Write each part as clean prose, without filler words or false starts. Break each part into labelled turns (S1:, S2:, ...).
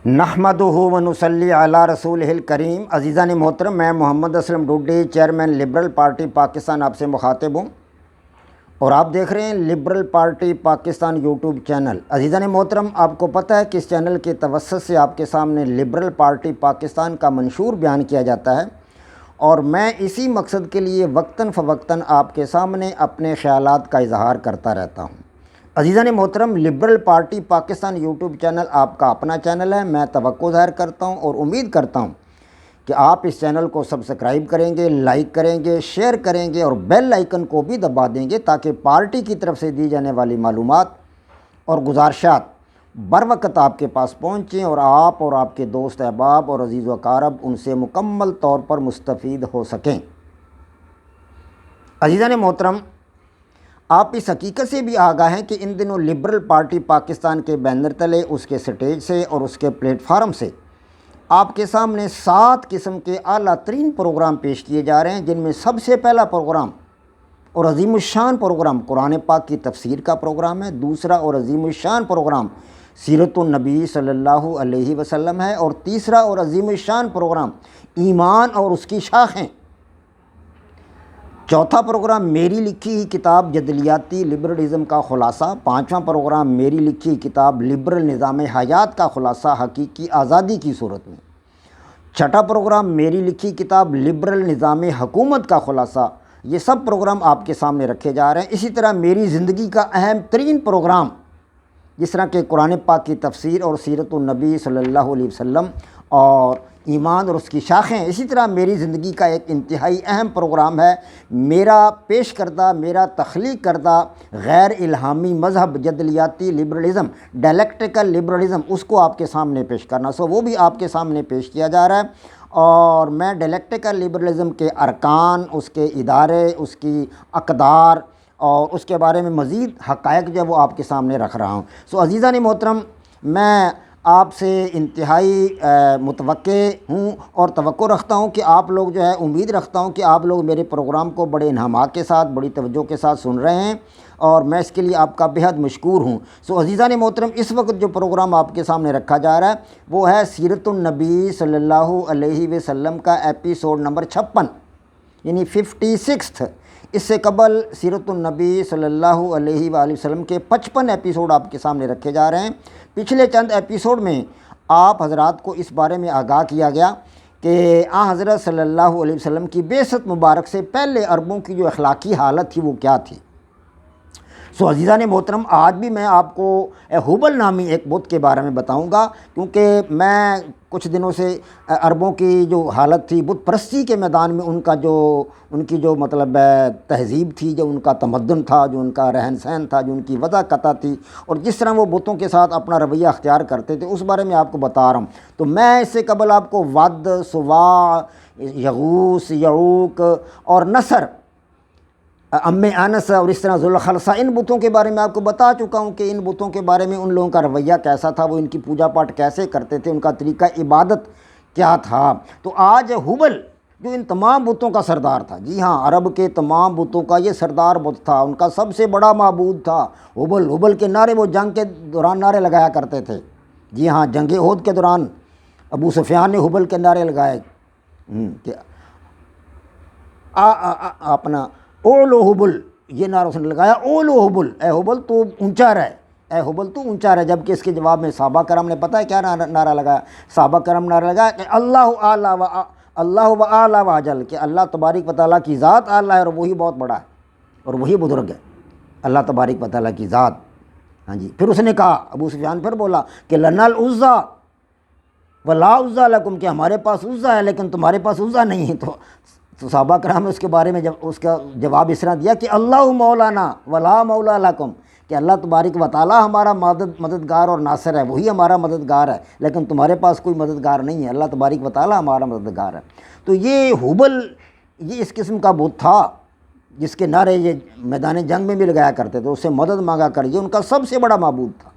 S1: نحمدہ ونصلی علی رسولہ الکریم۔ عزیزان محترم، میں Muhammad Aslam Doodi, chairman Liberal Party Pakistan, آپ سے مخاطب ہوں اور آپ دیکھ رہے ہیں Liberal Party Pakistan YouTube channel. عزیزان محترم، آپ کو پتہ ہے کہ اس چینل کے توسط سے آپ کے سامنے لبرل پارٹی پاکستان کا منشور بیان کیا جاتا ہے اور میں اسی مقصد کے لیے وقتاً فوقتاً آپ کے سامنے اپنے خیالات کا اظہار کرتا رہتا ہوں۔ عزیزان محترم، liberal Party Pakistan YouTube channel آپ کا اپنا چینل ہے۔ میں توقع ظاہر کرتا ہوں اور امید کرتا ہوں کہ آپ اس چینل کو سبسکرائب کریں گے، لائک کریں گے، شیئر کریں گے اور بیل آئیکن کو بھی دبا دیں گے تاکہ پارٹی کی طرف سے دی جانے والی معلومات اور گزارشات بر وقت آپ کے پاس پہنچیں اور آپ اور آپ کے دوست احباب اور عزیز و اقارب ان سے مکمل طور پر مستفید ہو سکیں۔ عزیزان محترم، آپ اس حقیقت سے بھی آگاہ ہیں کہ ان دنوں لبرل پارٹی پاکستان کے بینر تلے، اس کے سٹیج سے اور اس کے پلیٹ فارم سے آپ کے سامنے 7 قسم کے اعلیٰ ترین پروگرام پیش کیے جا رہے ہیں، جن میں سب سے پہلا پروگرام اور عظیم الشان پروگرام قرآن پاک کی تفسیر کا پروگرام ہے۔ دوسرا اور عظیم الشان پروگرام سیرت النبی صلی اللہ علیہ وسلم ہے اور تیسرا اور عظیم الشان پروگرام ایمان اور اس کی شاخیں۔ چوتھا پروگرام میری لکھی ہوئی کتاب جدلیاتی لبرلزم کا خلاصہ۔ پانچواں پروگرام میری لکھی ہوئی کتاب لبرل نظام حیات کا خلاصہ حقیقی آزادی کی صورت میں۔ چھٹا پروگرام میری لکھی کتاب لبرل نظام حکومت کا خلاصہ۔ یہ سب پروگرام آپ کے سامنے رکھے جا رہے ہیں۔ اسی طرح میری زندگی کا اہم ترین پروگرام، جس طرح کہ قرآن پاک کی تفسیر اور سیرت النبی صلی اللہ علیہ وسلم اور ایمان اور اس کی شاخیں۔ اسی طرح میری زندگی کا ایک انتہائی اہم پروگرام ہے میرا پیش کردہ، میرا تخلیق کردہ غیر الہامی مذہب جدلیاتی لبرلزم، ڈائلیکٹیکل لبرلزم، اس کو آپ کے سامنے پیش کرنا۔ وہ بھی آپ کے سامنے پیش کیا جا رہا ہے اور میں ڈائلیکٹیکل لبرلزم کے ارکان، اس کے ادارے، اس کی اقدار اور اس کے بارے میں مزید حقائق جو ہے وہ آپ کے سامنے رکھ رہا ہوں۔ عزیزان محترم، میں آپ سے انتہائی متوقع ہوں اور توقع رکھتا ہوں کہ آپ لوگ جو ہے، امید رکھتا ہوں کہ آپ لوگ میرے پروگرام کو بڑے انہماک کے ساتھ، بڑی توجہ کے ساتھ سن رہے ہیں اور میں اس کے لیے آپ کا بہت مشکور ہوں۔ عزیزان محترم، اس وقت جو پروگرام آپ کے سامنے رکھا جا رہا ہے وہ ہے سیرت النبی صلی اللہ علیہ وسلم کا ایپیسوڈ نمبر 56، یعنی 56۔ اس سے قبل سیرت النبی صلی اللہ علیہ وآلہ وسلم کے 55 ایپیسوڈ آپ کے سامنے رکھے جا رہے ہیں۔ پچھلے چند ایپیسوڈ میں آپ حضرات کو اس بارے میں آگاہ کیا گیا کہ آن حضرت صلی اللہ علیہ وسلم کی بعثت مبارک سے پہلے عربوں کی جو اخلاقی حالت تھی وہ کیا تھی۔ عزیزان محترم، آج بھی میں آپ کو ہبل نامی ایک بت کے بارے میں بتاؤں گا، کیونکہ میں کچھ دنوں سے عربوں کی جو حالت تھی بت پرستی کے میدان میں، ان کی جو مطلب تہذیب تھی، جو ان کا تمدن تھا، جو ان کا رہن سہن تھا، جو ان کی وضع قطع تھی اور جس طرح وہ بتوں کے ساتھ اپنا رویہ اختیار کرتے تھے، اس بارے میں آپ کو بتا رہا ہوں۔ تو میں اس سے قبل آپ کو ود، سواع، یغوث، یعوق اور نصر، انس اور اس طرح ذوالخلصہ، ان بتوں کے بارے میں آپ کو بتا چکا ہوں کہ ان بتوں کے بارے میں ان لوگوں کا رویہ کیسا تھا، وہ ان کی پوجا پاٹ کیسے کرتے تھے، ان کا طریقہ عبادت کیا تھا۔ تو آج ہبل جو ان تمام بتوں کا سردار تھا، جی ہاں، عرب کے تمام بتوں کا یہ سردار بت تھا، ان کا سب سے بڑا معبود تھا ہبل۔ ہبل کے نعرے وہ جنگ کے دوران نعرے لگایا کرتے تھے، جی ہاں، جنگ احد کے دوران ابو سفیان نے ہبل کے نعرے لگائے کہ اپنا اولو ہبل، یہ نعرہ اس نے لگایا، اولو ہبل، اے ہبل تو اونچا رہے، اے ہبل تو اونچا رہے۔ جبکہ اس کے جواب میں صحابہ کرام نے پتہ ہے کیا نعرہ لگایا؟ صحابہ کرام نعرہ لگایا کہ اللہ و اعلیٰ و اجل، کہ اللہ تبارک و تعالیٰ کی ذات اعلیٰ ہے اور وہی بہت بڑا ہے اور وہی بزرگ ہے، اللہ تبارک و تعالیٰ کی ذات۔ ہاں جی، پھر اس نے کہا، ابو سفیان پھر بولا کہ لنا العزیٰ ولا عزیٰ لکم، کہ ہمارے پاس عزیٰ ہے لیکن تمہارے پاس عزیٰ نہیں ہے۔ تو صحابہ کرام نے اس کے بارے میں اس کا جواب اس طرح دیا کہ اللہ مولانا ولا مولا لکم، کہ اللہ تبارک و تعالیٰ ہمارا مددگار اور ناصر ہے، وہی ہمارا مددگار ہے، لیکن تمہارے پاس کوئی مددگار نہیں ہے، اللہ تبارک و تعالیٰ ہمارا مددگار ہے۔ تو یہ ہبل، یہ اس قسم کا بت تھا جس کے نعرے یہ میدان جنگ میں بھی لگایا کرتے تھے، اس سے مدد مانگا کر، یہ ان کا سب سے بڑا معبود تھا،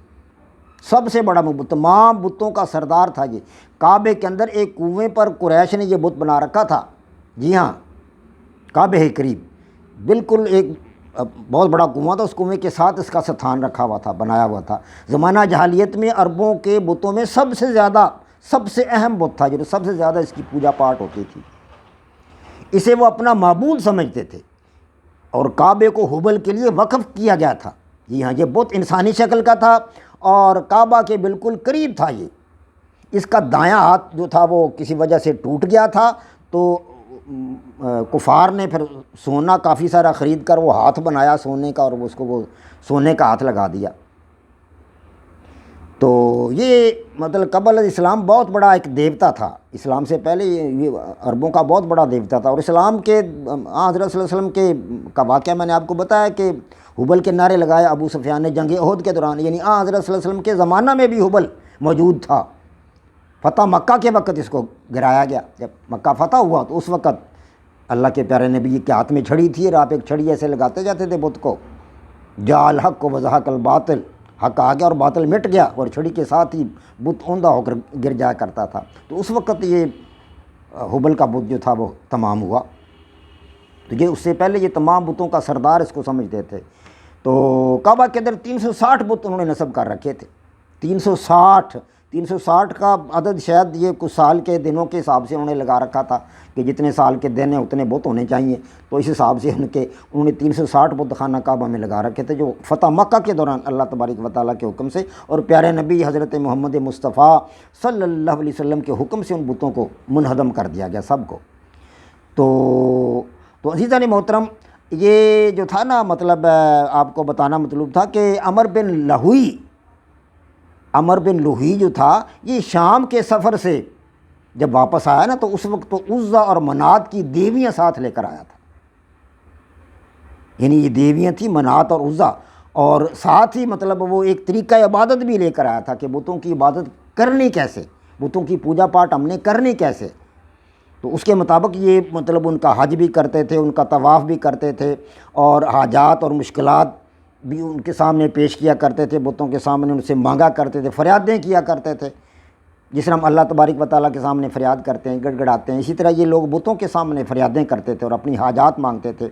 S1: سب سے بڑا معبود، تمام بتوں کا سردار تھا یہ۔ کعبے کے اندر ایک کنویں پر قریش نے یہ بت بنا رکھا تھا، جی ہاں، کعبے کے قریب بالکل ایک بہت بڑا کنواں تھا، اس کنویں کے ساتھ اس کا ستھان رکھا ہوا تھا، بنایا ہوا تھا۔ زمانہ جاہلیت میں عربوں کے بتوں میں سب سے اہم بت تھا، جو سب سے زیادہ اس کی پوجا پاٹ ہوتی تھی، اسے وہ اپنا معبود سمجھتے تھے، اور کعبے کو ہبل کے لیے وقف کیا گیا تھا۔ جی ہاں، یہ بت انسانی شکل کا تھا اور کعبہ کے بالکل قریب تھا۔ یہ اس کا دایاں ہاتھ جو تھا وہ کسی وجہ سے ٹوٹ گیا تھا، تو کفار نے پھر سونا کافی سارا خرید کر وہ ہاتھ بنایا سونے کا، اور اس کو وہ سونے کا ہاتھ لگا دیا۔ تو یہ مطلب قبل اسلام بہت بڑا ایک دیوتا تھا، اسلام سے پہلے یہ عربوں کا بہت بڑا دیوتا تھا۔ اور اسلام کے حضرت صلی اللہ علیہ وسلم کے کا واقعہ میں نے آپ کو بتایا کہ ہبل کے نعرے لگائے ابو سفیان نے جنگ احد کے دوران، یعنی حضرت صلی اللہ علیہ وسلم کے زمانہ میں بھی ہبل موجود تھا۔ فتح مکہ کے وقت اس کو گرایا گیا، جب مکہ فتح ہوا تو اس وقت اللہ کے پیارے نبی کے ہاتھ میں چھڑی تھی، اور آپ ایک چھڑی ایسے لگاتے جاتے تھے بت کو، جاء الحق وزہق الباطل، حق آ گیا اور باطل مٹ گیا، اور چھڑی کے ساتھ ہی بت اوندھا ہو کر گر جایا کرتا تھا۔ تو اس وقت یہ ہبل کا بت جو تھا وہ تمام ہوا۔ تو یہ اس سے پہلے یہ تمام بتوں کا سردار اس کو سمجھتے تھے۔ تو کعبہ کے اندر 360 بت انہوں نے نصب کر رکھے تھے، 360 کا عدد شاید یہ کچھ سال کے دنوں کے حساب سے انہوں نے لگا رکھا تھا کہ جتنے سال کے دن ہیں اتنے بت ہونے چاہیے، تو اس حساب سے انہوں نے 360 بت خانہ کعبہ میں لگا رکھے تھے، جو فتح مکہ کے دوران اللہ تبارک و تعالیٰ کے حکم سے اور پیارے نبی حضرت محمد مصطفیٰ صلی اللہ علیہ وسلم کے حکم سے ان بتوں کو منہدم کر دیا گیا سب کو۔ تو عزیزان محترم، یہ جو تھا نا مطلب آپ کو بتانا مطلوب تھا کہ عمر بن لوہی جو تھا، یہ شام کے سفر سے جب واپس آیا نا، تو اس وقت تو عزا اور منات کی دیویاں ساتھ لے کر آیا تھا، یعنی یہ دیویاں تھیں منات اور عزا، اور ساتھ ہی مطلب وہ ایک طریقہ عبادت بھی لے کر آیا تھا کہ بتوں کی عبادت کرنی کیسے، بتوں کی پوجا پاٹ ہم نے کرنی کیسے۔ تو اس کے مطابق یہ مطلب ان کا حج بھی کرتے تھے، ان کا طواف بھی کرتے تھے، اور حاجات اور مشکلات بھی ان کے سامنے پیش کیا کرتے تھے، بتوں کے سامنے ان سے مانگا کرتے تھے، فریادیں کیا کرتے تھے، جس طرح ہم اللہ تبارک و تعالیٰ کے سامنے فریاد کرتے ہیں، گڑ گڑاتے ہیں، اسی طرح یہ لوگ بتوں کے سامنے فریادیں کرتے تھے اور اپنی حاجات مانگتے تھے،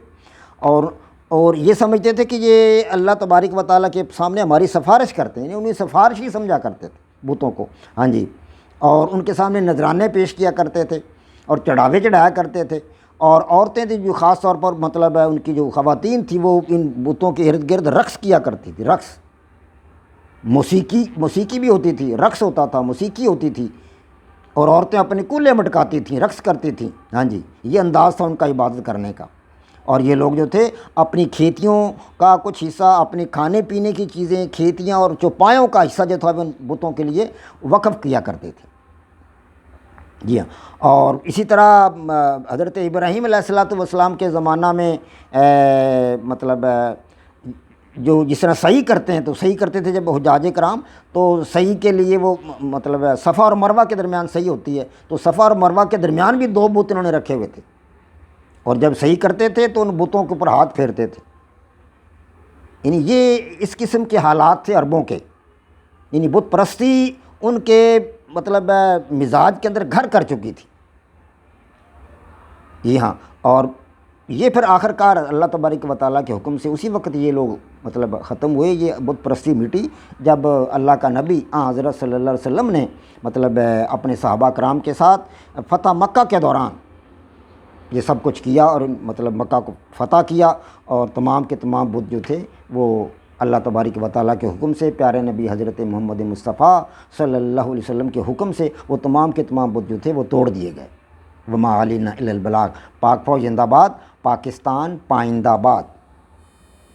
S1: اور یہ سمجھتے تھے کہ یہ اللہ تبارک و تعالیٰ کے سامنے ہماری سفارش کرتے ہیں، انہیں سفارش ہی سمجھا کرتے تھے بتوں کو، ہاں جی، اور ان کے سامنے نذرانے پیش کیا کرتے تھے اور چڑھاوے چڑھایا کرتے تھے۔ اور عورتیں تھیں جو خاص طور پر مطلب ان کی جو خواتین تھیں وہ ان بتوں کے ارد گرد رقص کیا کرتی تھی، رقص، موسیقی بھی ہوتی تھی، رقص ہوتا تھا، موسیقی ہوتی تھی، اور عورتیں اپنے کولے مٹکاتی تھیں، رقص کرتی تھیں، ہاں جی، یہ انداز تھا ان کا عبادت کرنے کا۔ اور یہ لوگ جو تھے اپنی کھیتیوں کا کچھ حصہ، اپنے کھانے پینے کی چیزیں، کھیتیاں اور چوپایوں کا حصہ جو تھا ان بتوں کے لیے وقف کیا کرتے تھے۔ جی ہاں، اور اسی طرح حضرت ابراہیم علیہ السلام کے زمانہ میں مطلب جو جس طرح صحیح کرتے ہیں تو صحیح کرتے تھے جب حجاج کرام، تو صحیح کے لیے وہ مطلب صفا اور مروہ کے درمیان صحیح ہوتی ہے، تو صفا اور مروہ کے درمیان بھی 2 بت انہوں نے رکھے ہوئے تھے، اور جب صحیح کرتے تھے تو ان بتوں کے اوپر ہاتھ پھیرتے تھے۔ یعنی یہ اس قسم کے حالات تھے عربوں کے، یعنی بت پرستی ان کے مطلب مزاج کے اندر گھر کر چکی تھی۔ جی ہاں، اور یہ پھر آخر کار اللہ تبارک و تعالیٰ کے حکم سے اسی وقت یہ لوگ مطلب ختم ہوئے، یہ بت پرستی مٹی جب اللہ کا نبی حضرت صلی اللہ علیہ وسلم نے مطلب اپنے صحابہ کرام کے ساتھ فتح مکہ کے دوران یہ سب کچھ کیا، اور مطلب مکہ کو فتح کیا، اور تمام کے تمام بت جو تھے وہ اللہ تبارک و تعالیٰ کے حکم سے، پیارے نبی حضرت محمد مصطفیٰ صلی اللہ علیہ وسلم کے حکم سے وہ تمام کے تمام بت جو تھے وہ توڑ دیے گئے۔ وما علینا الا البلاغ۔ پاک فوج زندہ باد، پاکستان پائندہ باد۔